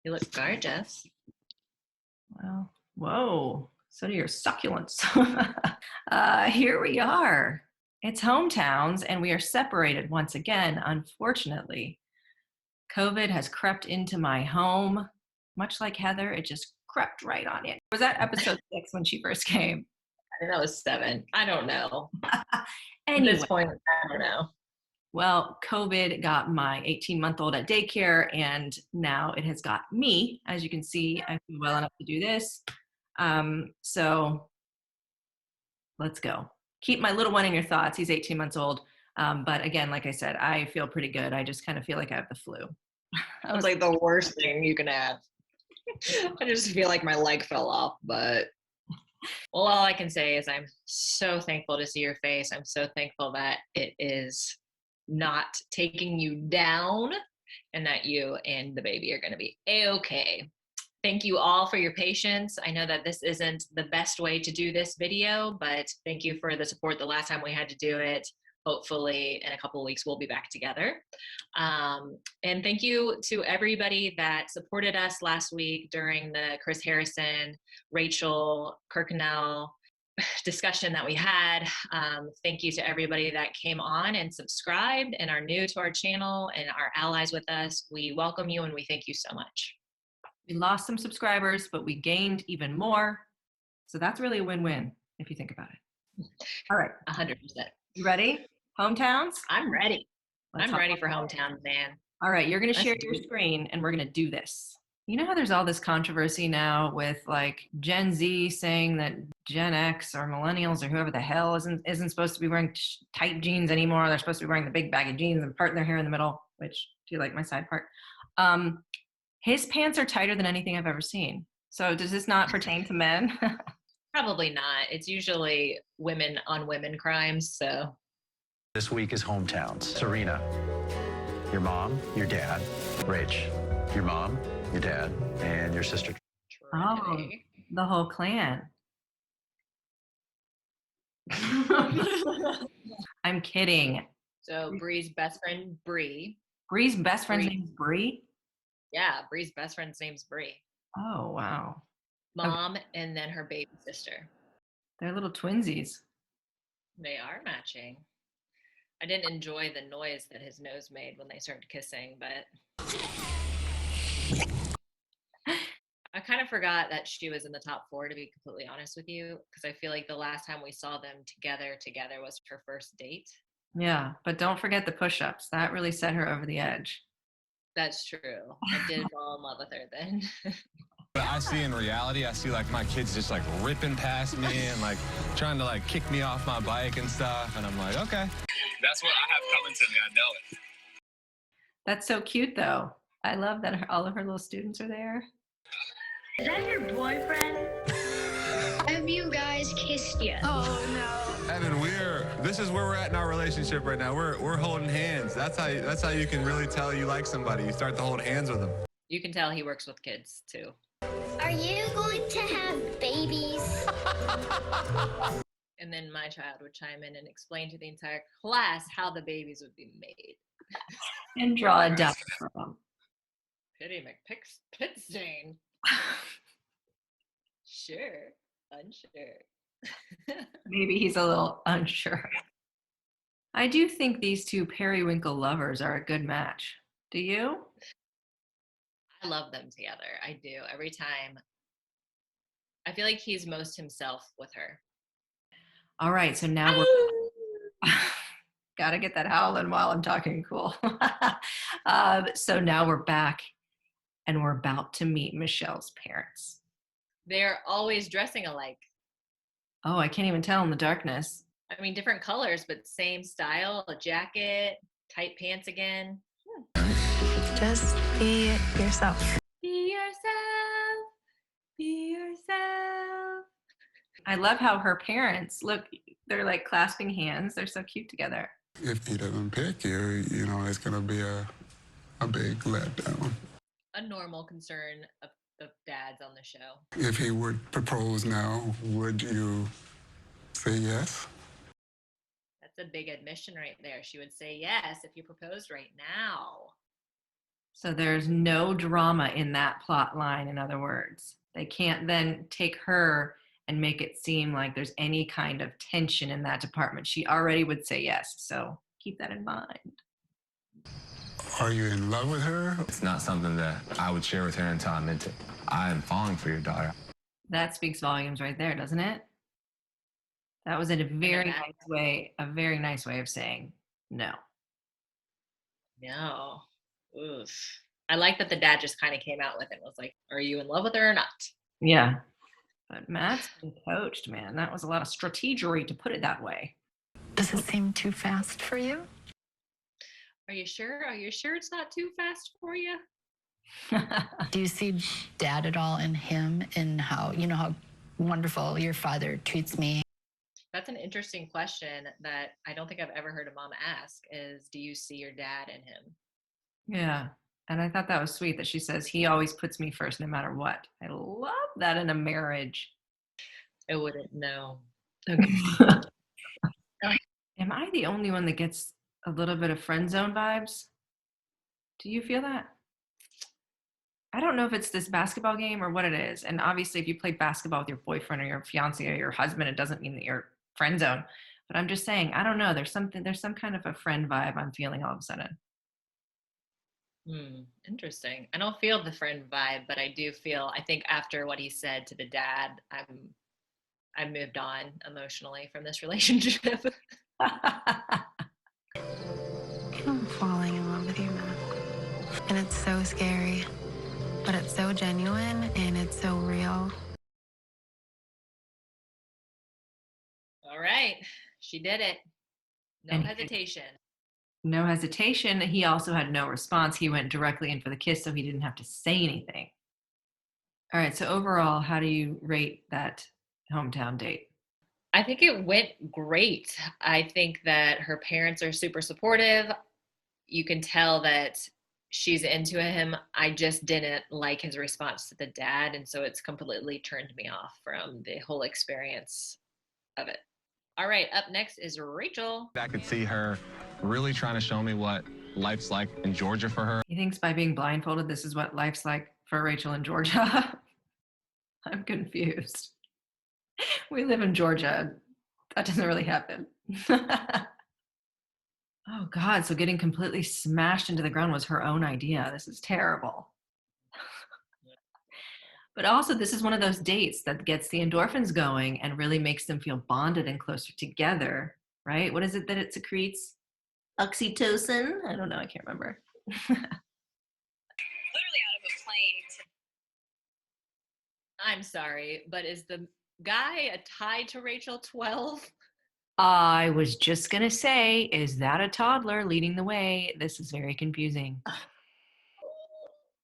You look gorgeous. Well, whoa. So do your succulents. Here we are. It's hometowns, and we are separated once again, unfortunately. COVID has crept into my home. Much like Heather, it just crept right on in. Was that episode 6 when she first came? I think that was 7. I don't know. At this Anyway, point, I don't know. well, COVID got my 18-month-old at daycare, and now it has got me. As you can see, I feel well enough to do this. So let's go. Keep my little one in your thoughts. He's 18 months old. But again, like I said, I feel pretty good. I just kind of feel like I have the flu. It's like the worst thing you can have. I just feel like my leg fell off, but well, all I can say is I'm so thankful to see your face. I'm so thankful that it is not taking you down and that you and the baby are going to be a-okay. Thank you all for your patience. I know that this isn't the best way to do this video, but thank you for the support the last time we had to do it. Hopefully in a couple of weeks we'll be back together. And thank you to everybody that supported us last week during the Chris Harrison, Rachael Kirkconnell discussion that we had. Thank you to everybody that came on and subscribed and are new to our channel and are allies with us. We welcome you and we thank you so much. We lost some subscribers, but we gained even more. So that's really a win-win if you think about it. All right. 100%. You ready? Hometowns? I'm ready. I'm ready for hometowns, man. All right, you're going to share your screen and we're going to do this. You know how there's all this controversy now with like Gen Z saying that Gen X or millennials or whoever the hell isn't supposed to be wearing tight jeans anymore. They're supposed to be wearing the big baggy jeans and parting their hair in the middle, which do you like my side part? His pants are tighter than anything I've ever seen. So does this not pertain to men? Probably not. It's usually women on women crimes, so. This week is hometowns. Serena, your mom, your dad, Rach, your mom, your dad, and your sister. Oh, the whole clan. I'm kidding. So Bree's best friend, Bree. Bree's best friend's name is Bree? Yeah, Bree's best friend's name's Bree. Oh, wow. Mom and then her baby sister. They're little twinsies. They are matching. I didn't enjoy the noise that his nose made when they started kissing, but I kind of forgot that she was in the top 4, to be completely honest with you, because I feel like the last time we saw them together was her first date. Yeah, but don't forget the push-ups. That really set her over the edge. That's true. I did fall in love with her then. But I see in reality, I see like my kids just like ripping past me and like trying to like kick me off my bike and stuff. And I'm like, okay. That's what I have coming to me. I know it. That's so cute, though. I love that all of her little students are there. Is that your boyfriend? Have you guys kissed yet? Oh no. Evan, this is where we're at in our relationship right now. We're holding hands. That's how you can really tell you like somebody. You start to hold hands with them. You can tell he works with kids too. Are you going to have babies? And then my child would chime in and explain to the entire class how the babies would be made. And draw a diagram. Pity McPitstain. Sure. Unsure. Maybe he's a little unsure. I do think these two periwinkle lovers are a good match. Do you? I love them together. I do. Every time. I feel like he's most himself with her. All right, so now we're gotta get that howling while I'm talking cool. So now we're back and we're about to meet Michelle's parents. They're always dressing alike. Oh, I can't even tell in the darkness. I mean, different colors, but same style, a jacket, tight pants again. Just be yourself. Be yourself. Be yourself. I love how her parents look, they're like clasping hands. They're so cute together. If he doesn't pick you, you know, it's going to be a big letdown. A normal concern of the dads on the show. If he would propose now, would you say yes? That's a big admission right there. She would say yes if you proposed right now. So there's no drama in that plot line, in other words. They can't then take her and make it seem like there's any kind of tension in that department. She already would say yes, so keep that in mind. Are you in love with her? It's not something that I would share with her until I'm into it. I am falling for your daughter. That speaks volumes right there, doesn't it? That was in a very nice way of saying no. No. Oof. I like that the dad just kind of came out with it and was like, are you in love with her or not? Yeah. But Matt's been coached, man. That was a lot of strategery, to put it that way. Does it seem too fast for you? Are you sure? Are you sure it's not too fast for you? Do you see dad at all in him, in how wonderful your father treats me? That's an interesting question that I don't think I've ever heard a mom ask, is do you see your dad in him? Yeah. And I thought that was sweet that she says, he always puts me first no matter what. I love that in a marriage. I wouldn't know. Okay. Am I the only one that gets a little bit of friend zone vibes? Do you feel that? I don't know if it's this basketball game or what it is. And obviously, if you play basketball with your boyfriend or your fiance or your husband, it doesn't mean that you're friend zone. But I'm just saying, I don't know. There's some kind of a friend vibe I'm feeling all of a sudden. Interesting. I don't feel the friend vibe, but I do feel, I think after what he said to the dad, I moved on emotionally from this relationship. I'm falling in love with you, Matt. And it's so scary, but it's so genuine and it's so real. All right. She did it. No And hesitation. No hesitation. He also had no response. He went directly in for the kiss, so he didn't have to say anything. All right. So overall, how do you rate that hometown date? I think it went great. I think that her parents are super supportive. You can tell that she's into him. I just didn't like his response to the dad, and so it's completely turned me off from the whole experience of it. All right, up next is Rachel. I could see her really trying to show me what life's like in Georgia for her. He thinks by being blindfolded, this is what life's like for Rachel in Georgia. I'm confused. We live in Georgia. That doesn't really happen. Oh, God. So getting completely smashed into the ground was her own idea. This is terrible. But also, this is one of those dates that gets the endorphins going and really makes them feel bonded and closer together, right? What is it that it secretes? Oxytocin? I don't know. I can't remember. Literally out of a plane. I'm sorry, but is the guy tied to Rachel 12? I was just going to say, is that a toddler leading the way? This is very confusing.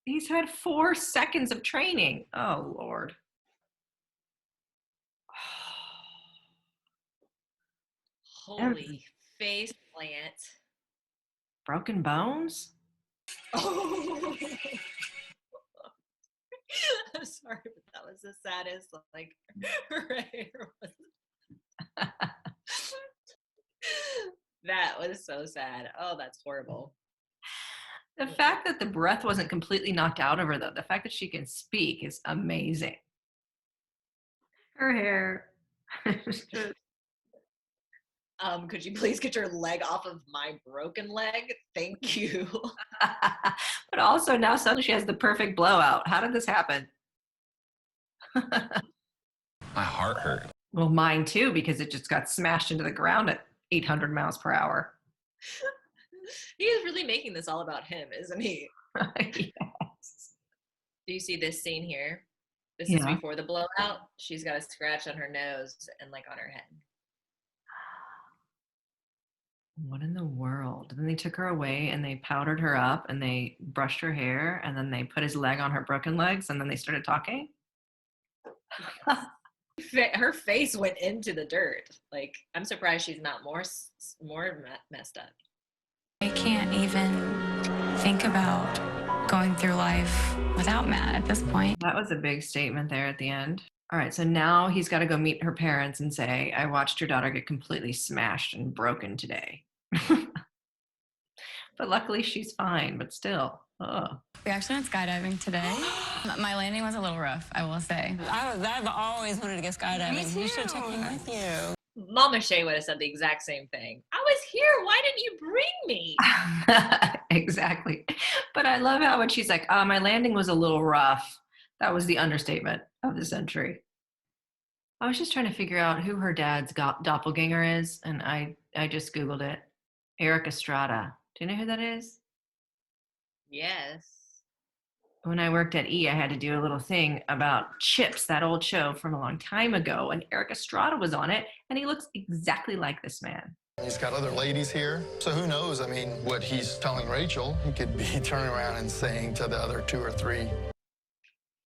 He's had 4 seconds of training. Oh, Lord. Holy face plant. Broken bones? Oh. I'm sorry, but that was the saddest, like, her hair was. That was so sad. Oh, that's horrible. The fact that the breath wasn't completely knocked out of her, though, the fact that she can speak is amazing. Her hair. Could you please get your leg off of my broken leg? Thank you. But also now suddenly she has the perfect blowout. How did this happen? My heart hurt. Well, mine too, because it just got smashed into the ground at 800 miles per hour. He is really making this all about him, isn't he? Yes. Do you see this scene here? This is before the blowout. She's got a scratch on her nose and like on her head. What in the world? Then they took her away and they powdered her up and they brushed her hair and then they put his leg on her broken legs and then they started talking. Her face went into the dirt. Like, I'm surprised she's not more messed up. I can't even think about going through life without Matt at this point. That was a big statement there at the end. All right, so now he's got to go meet her parents and say, I watched your daughter get completely smashed and broken today. But luckily she's fine, but still. Oh. We actually went skydiving today. My landing was a little rough, I will say. I've always wanted to go skydiving. Me too. We should have taken me with you. Mama Shay would have said the exact same thing. I was here. Why didn't you bring me? Exactly. But I love how when she's like, my landing was a little rough. That was the understatement of the century. I was just trying to figure out who her dad's doppelganger is, and I just Googled it. Eric Estrada. Do you know who that is? Yes. When I worked at E, I had to do a little thing about Chips, that old show from a long time ago, and Eric Estrada was on it, and he looks exactly like this man. He's got other ladies here, so who knows? I mean, what he's telling Rachel, he could be turning around and saying to the other 2 or 3.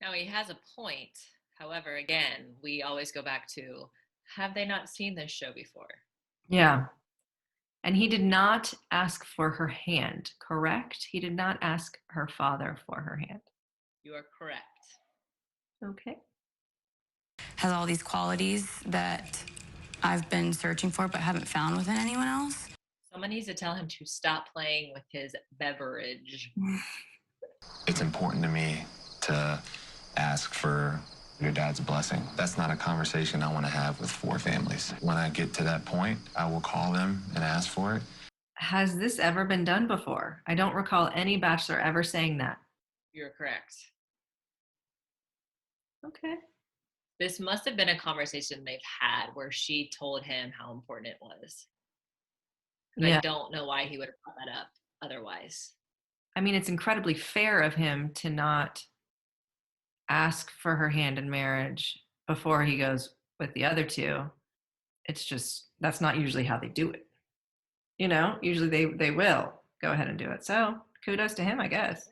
Now, he has a point. However, again, we always go back to, have they not seen this show before? Yeah. And he did not ask for her hand, correct? He did not ask her father for her hand. You are correct. Okay. Has all these qualities that I've been searching for but haven't found within anyone else. Someone needs to tell him to stop playing with his beverage. It's important to me to ask for your dad's blessing. That's not a conversation I want to have with 4 families. When I get to that point, I will call them and ask for it. Has this ever been done before? I don't recall any Bachelor ever saying that. You're correct. Okay. This must have been a conversation they've had where she told him how important it was. Yeah. I don't know why he would have brought that up otherwise. I mean, it's incredibly fair of him to not ask for her hand in marriage before he goes with the other 2. It's just, that's not usually how they do it. You know, usually they will go ahead and do it. So kudos to him, I guess.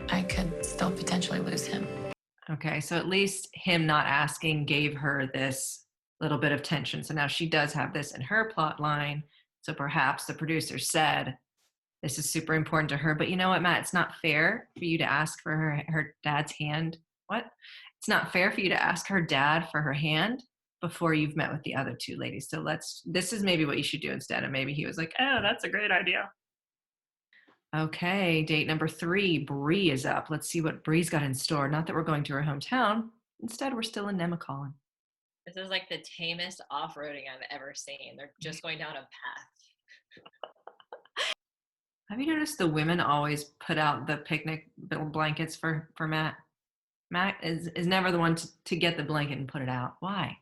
I could still potentially lose him. Okay, so at least him not asking gave her this little bit of tension. So now she does have this in her plot line. So perhaps the producer said, this is super important to her. But you know what, Matt? It's not fair for you to ask for her dad's hand. What? It's not fair for you to ask her dad for her hand before you've met with the other 2 ladies. So this is maybe what you should do instead. And maybe he was like, oh, that's a great idea. Okay, date number 3, Bree is up. Let's see what Bree's got in store. Not that we're going to her hometown. Instead, we're still in Nemacolin. This is like the tamest off-roading I've ever seen. They're just going down a path. Have you noticed the women always put out the picnic blankets for Matt? Matt is never the one to get the blanket and put it out. Why?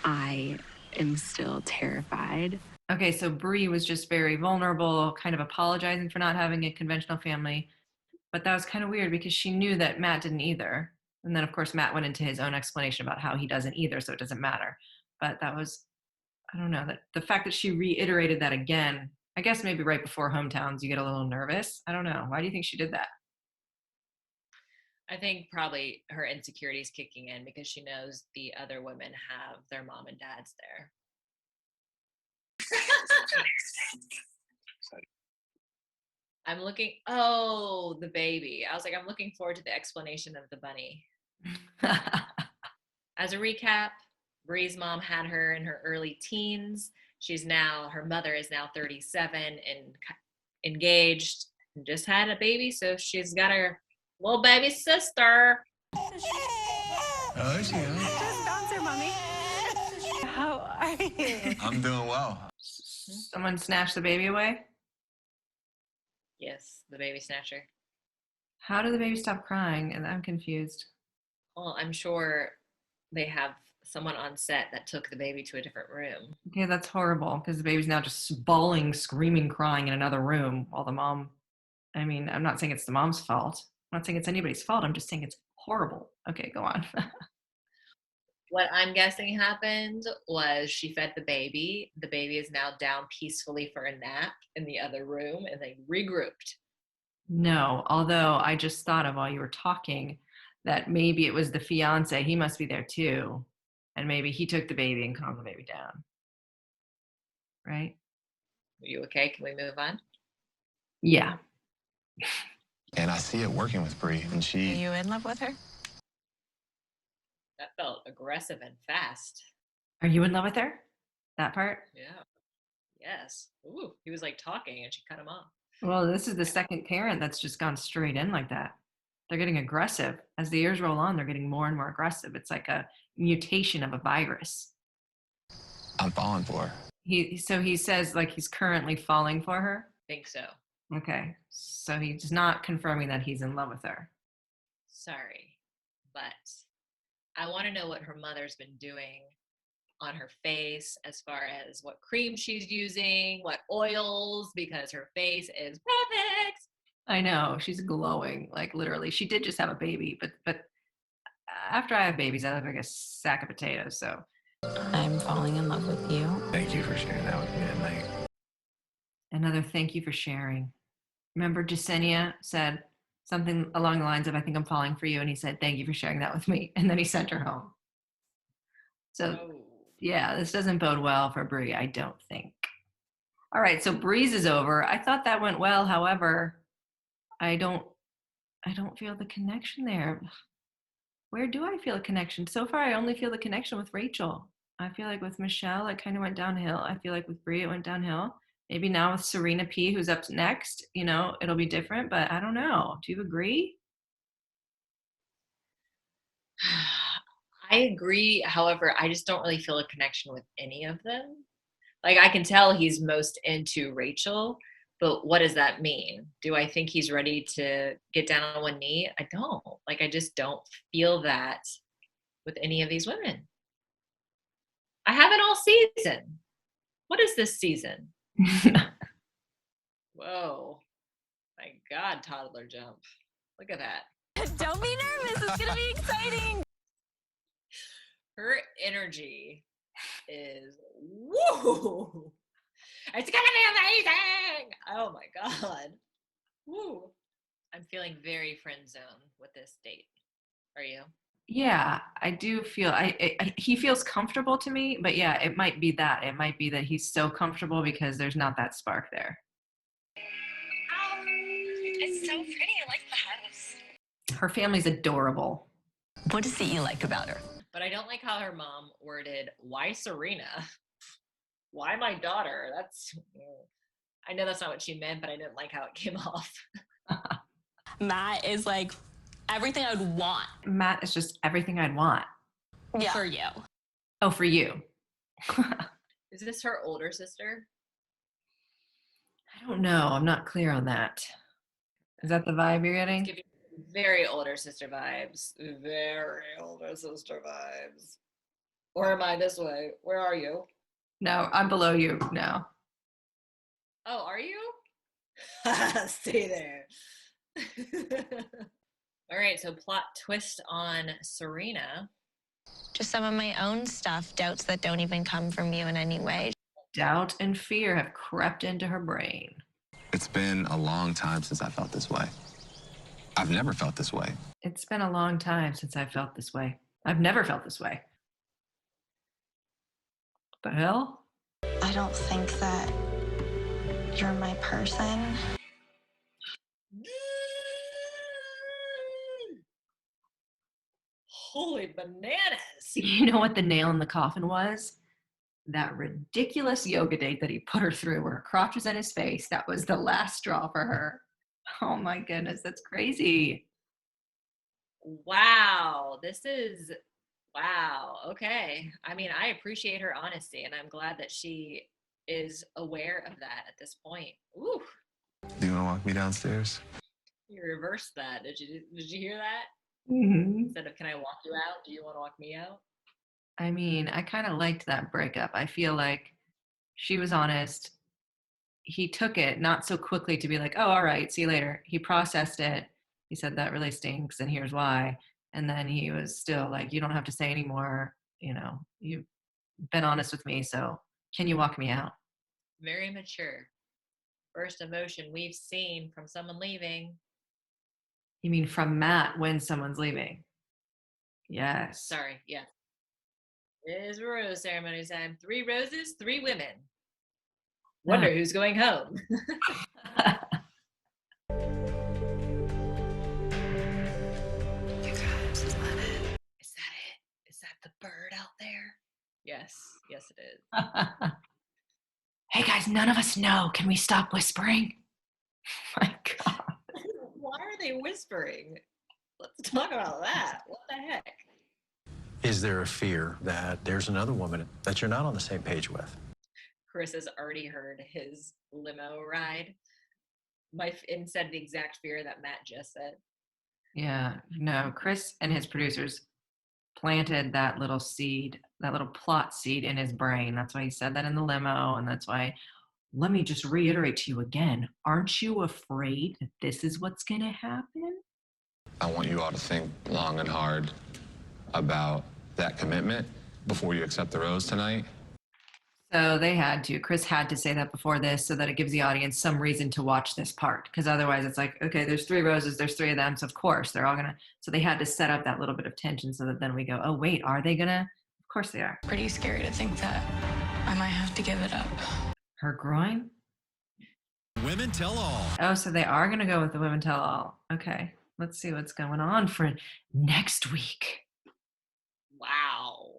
I am still terrified. Okay, so Bree was just very vulnerable, kind of apologizing for not having a conventional family. But that was kind of weird because she knew that Matt didn't either. And then, of course, Matt went into his own explanation about how he doesn't either, so it doesn't matter. But that was, I don't know, that the fact that she reiterated that again, I guess maybe right before hometowns, you get a little nervous. I don't know. Why do you think she did that? I think probably her insecurities kicking in because she knows the other women have their mom and dads there. I'm looking, the baby. I was like, I'm looking forward to the explanation of the bunny. As a recap, Bree's mom had her in her early teens. Her mother is now 37 and engaged and just had a baby. So she's got her little baby sister. Oh, she is. Just bouncer, mommy. How are you? I'm doing well. Someone snatched the baby away? Yes, the baby snatcher. How did the baby stop crying? And I'm confused. Well, I'm sure they have someone on set that took the baby to a different room. Okay, that's horrible because the baby's now just bawling, screaming, crying in another room while the mom, I mean, I'm not saying it's the mom's fault. I'm not saying it's anybody's fault. I'm just saying it's horrible. Okay, go on. What I'm guessing happened was she fed the baby. The baby is now down peacefully for a nap in the other room, and they regrouped. No, although I just thought of while you were talking that maybe it was the fiance. He must be there too. And maybe he took the baby and calmed the baby down. Right? Are you okay? Can we move on? Yeah. And I see it working with Bree, and Are you in love with her? That felt aggressive and fast. Are you in love with her? That part? Yeah. Yes. Ooh, he was like talking and she cut him off. Well, this is the second parent that's just gone straight in like that. They're getting aggressive. As the years roll on, they're getting more and more aggressive. It's like a mutation of a virus. I'm falling for her. So he says like he's currently falling for her. Think so. Okay. So he's not confirming that he's in love with her. Sorry, but I want to know what her mother's been doing on her face as far as what cream she's using, what oils, because her face is perfect. I know, she's glowing, like literally. She did just have a baby, but after I have babies, I look like a sack of potatoes. So I'm falling in love with you. Thank you for sharing that with me at night. another thank you for sharing. Remember, Jasenia said something along the lines of, I think I'm falling for you. And he said, thank you for sharing that with me. And then he sent her home. So yeah, this doesn't bode well for Bree, I don't think. All right, so Breeze is over. I thought that went well. However, I don't feel the connection there. Where do I feel a connection? So far, I only feel the connection with Rachael. I feel like with Michelle, it kind of went downhill. I feel like with Bree, it went downhill. Maybe now with Serena P, who's up next, it'll be different, but I don't know. Do you agree? I agree. However, I just don't really feel a connection with any of them. Like, I can tell he's most into Rachael, but what does that mean? Do I think he's ready to get down on one knee? I don't. Like, I just don't feel that with any of these women. I haven't all season. What is this season? Whoa. My God, toddler jump. Look at that. Don't be nervous. It's going to be exciting. Her energy is woo. It's gonna be amazing. Oh my God. Woo. I'm feeling very friend zone with this date. Are you? Yeah, I do feel he feels comfortable to me, but yeah, it might be that. It might be that he's so comfortable because there's not that spark there. It's so pretty. I like the house. Her family's adorable. What is it you like about her? But I don't like how her mom worded, why Serena? Why my daughter? I know that's not what she meant, but I didn't like how it came off. Matt is like everything I would want. Matt is just everything I'd want. Yeah. For you. Oh, for you. Is this her older sister? I don't know. I'm not clear on that. Is that the vibe you're getting? Give you very older sister vibes. Very older sister vibes. Or am I this way? Where are you? No, I'm below you now. Oh, are you? Stay there. All right, so plot twist on Serena. Just some of my own stuff, doubts that don't even come from you in any way. Doubt and fear have crept into her brain. It's been a long time since I felt this way. I've never felt this way. It's been a long time since I felt this way. I've never felt this way. The hell? I don't think that you're my person. Holy bananas. You know what the nail in the coffin was? That ridiculous yoga date that he put her through where her crotch was in his face. That was the last straw for her. Oh my goodness, that's crazy. Wow. Wow. Okay. I mean, I appreciate her honesty, and I'm glad that she is aware of that at this point. Ooh. Do you want to walk me downstairs? You reversed that. Did you hear that? Mm-hmm. Instead of, can I walk you out? Do you want to walk me out? I mean, I kind of liked that breakup. I feel like she was honest. He took it not so quickly to be like, oh, all right, see you later. He processed it. He said, that really stinks, and here's why. And then he was still like, you don't have to say anymore. You've been honest with me, so can you walk me out? Very mature. First emotion we've seen from someone leaving. You mean from Matt when someone's leaving? Yes. Sorry, yeah. It is rose ceremony time. 3 roses, 3 women. Wonder who's going home. Is that it? Is that the bird out there? Yes, it is. Hey guys, none of us know. Can we stop whispering? My God. Why are they whispering? Let's talk about that. What the heck? Is there a fear that there's another woman that you're not on the same page with? Chris has already heard his limo ride. And said the exact fear that Matt just said. Yeah, no, Chris and his producers planted that little seed, that little plot seed in his brain. That's why he said that in the limo. And that's why, let me just reiterate to you again, aren't you afraid that this is what's going to happen? I want you all to think long and hard about that commitment before you accept the rose tonight. So Chris had to say that before this so that it gives the audience some reason to watch this part. Because otherwise it's like, okay, there's 3 roses, there's 3 of them. So of course they're all gonna, so they had to set up that little bit of tension so that then we go, oh wait, are they gonna? Of course they are. Pretty scary to think that I might have to give it up. Her groin? Women Tell All. Oh, so they are gonna go with the Women Tell All. Okay, let's see what's going on for next week. Wow.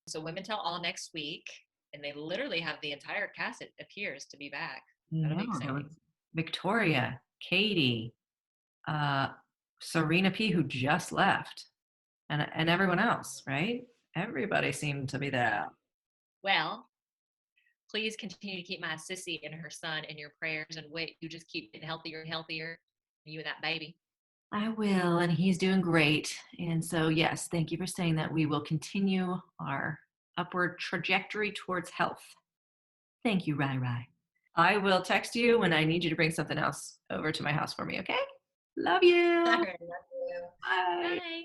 So Women Tell All next week. And they literally have the entire cast, it appears, to be back. That'll be exciting. Victoria, Katie, Serena P, who just left, and everyone else, right? Everybody seemed to be there. Well, please continue to keep my sissy and her son in your prayers, and wait, you just keep getting healthier and healthier, you and that baby. I will, and he's doing great. And so, yes, thank you for saying that. We will continue our upward trajectory towards health. Thank you, Rai. I will text you when I need you to bring something else over to my house for me, okay? Love you. All right, love you. Bye. Bye.